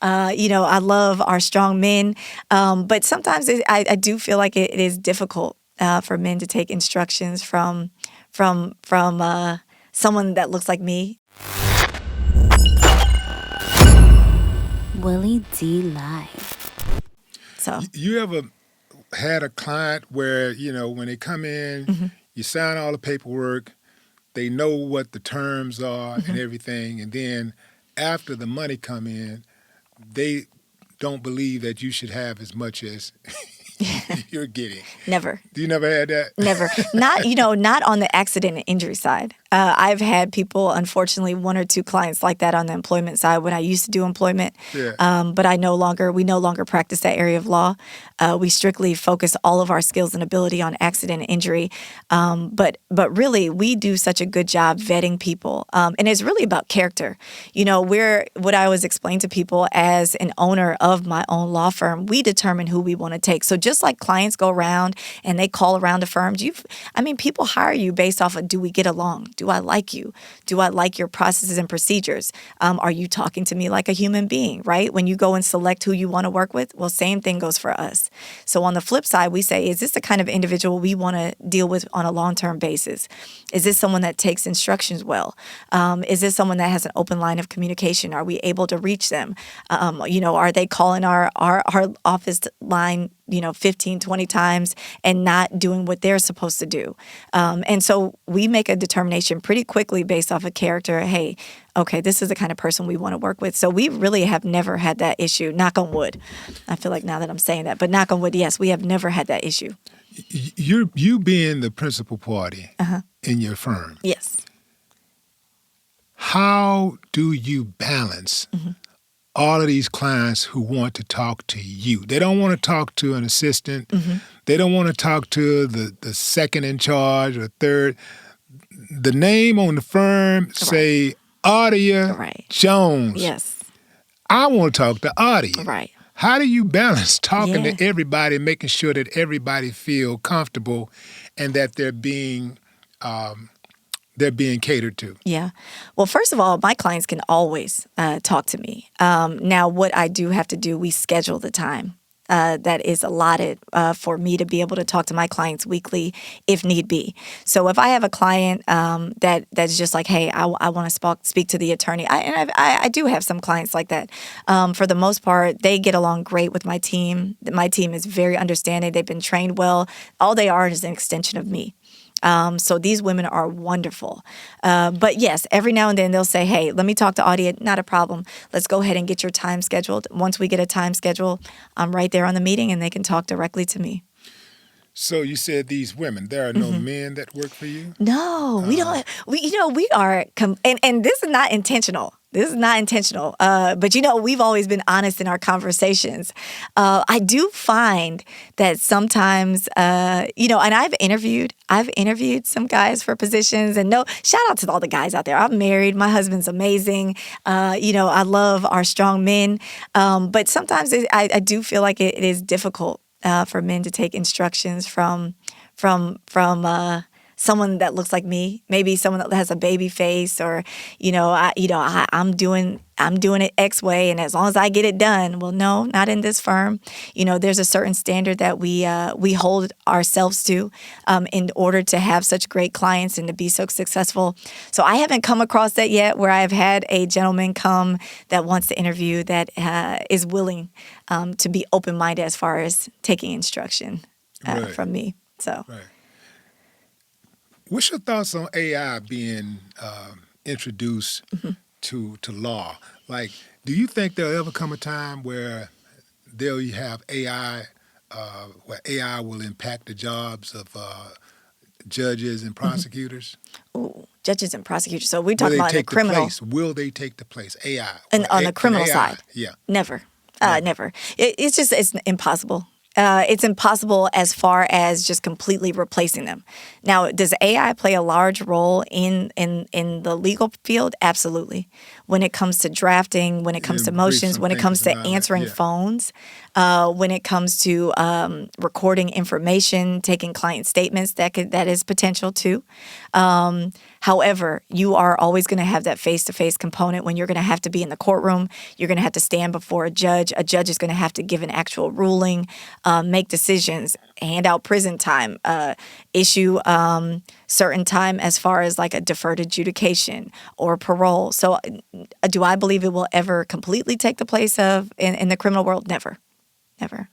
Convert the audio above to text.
I love our strong men, but sometimes I do feel like it is difficult for men to take instructions from someone that looks like me. Willie D Live. So You ever had a client where, when they come in, you sign all the paperwork, they know what the terms are and everything, and then after the money come in, they don't believe that you should have as much as you're getting. never. You never had that? Never. Not on the accident and injury side. I've had people, unfortunately, one or two clients like that on the employment side when I used to do employment. Yeah. But we no longer practice that area of law. We strictly focus all of our skills and ability on accident and injury. But really, we do such a good job vetting people. And it's really about character. What I always explain to people as an owner of my own law firm, we determine who we want to take. So just like clients go around and they call around the firms, people hire you based off of, do we get along? Do I like you? Do I like your processes and procedures? Are you talking to me like a human being, right? When you go and select who you want to work with, well, same thing goes for us. So on the flip side, we say, is this the kind of individual we want to deal with on a long-term basis? Is this someone that takes instructions well? Is this someone that has an open line of communication? Are we able to reach them? Are they calling our office line 15, 20 times and not doing what they're supposed to do? And so we make a determination pretty quickly based off of character. Hey, okay, this is the kind of person we want to work with. So we really have never had that issue, knock on wood. I feel like now that I'm saying that, but knock on wood, yes, we have never had that issue. You being the principal party in your firm. Yes. How do you balance all of these clients who want to talk to you? They don't want to talk to an assistant. They don't want to talk to the second in charge or third. The name on the firm say Audia Jones. Yes. I want to talk to Audia. Right. How do you balance talking to everybody, making sure that everybody feel comfortable and that they're being catered to? Yeah. Well, first of all, my clients can always talk to me. Now, what I do have to do, we schedule the time that is allotted for me to be able to talk to my clients weekly if need be. So if I have a client that's just like, hey, I want to speak to the attorney. I do have some clients like that. For the most part, they get along great with my team. My team is very understanding. They've been trained well. All they are is an extension of me. So these women are wonderful. But yes, every now and then they'll say, hey, let me talk to Audia. Not a problem. Let's go ahead and get your time scheduled. Once we get a time schedule, I'm right there on the meeting and they can talk directly to me. So you said these women, there are no men that work for you? No, we don't. We are, and this is not intentional. This is not intentional. But we've always been honest in our conversations. I do find that sometimes, and I've interviewed some guys for positions, and shout out to all the guys out there. I'm married. My husband's amazing. I love our strong men. But sometimes I do feel like it is difficult for men to take instructions from someone that looks like me, maybe someone that has a baby face, or I'm doing it X way, and as long as I get it done, well, no, not in this firm. There's a certain standard that we hold ourselves to in order to have such great clients and to be so successful. So I haven't come across that yet, where I've had a gentleman come that wants to interview that is willing to be open-minded as far as taking instruction from me. So. Right. What's your thoughts on AI being introduced to law? Like, do you think there'll ever come a time where they'll have AI, where AI will impact the jobs of judges and prosecutors? Ooh, judges and prosecutors. So we're talking about the criminal. Will they take the place? AI. And on the criminal side? Yeah. Never. Never. It's impossible. It's impossible as far as just completely replacing them. Now, does AI play a large role in the legal field? Absolutely. when it comes to drafting, when it comes to Embrace motions, some when it comes thinkers and to all that. answering Yeah. phones, when it comes to recording information, taking client statements, that is potential too. However, you are always going to have that face-to-face component when you're going to have to be in the courtroom. You're going to have to stand before a judge. A judge is going to have to give an actual ruling, make decisions, hand out prison time, issue certain time as far as like a deferred adjudication or parole. So, do I believe it will ever completely take the place of in the criminal world? Never, never.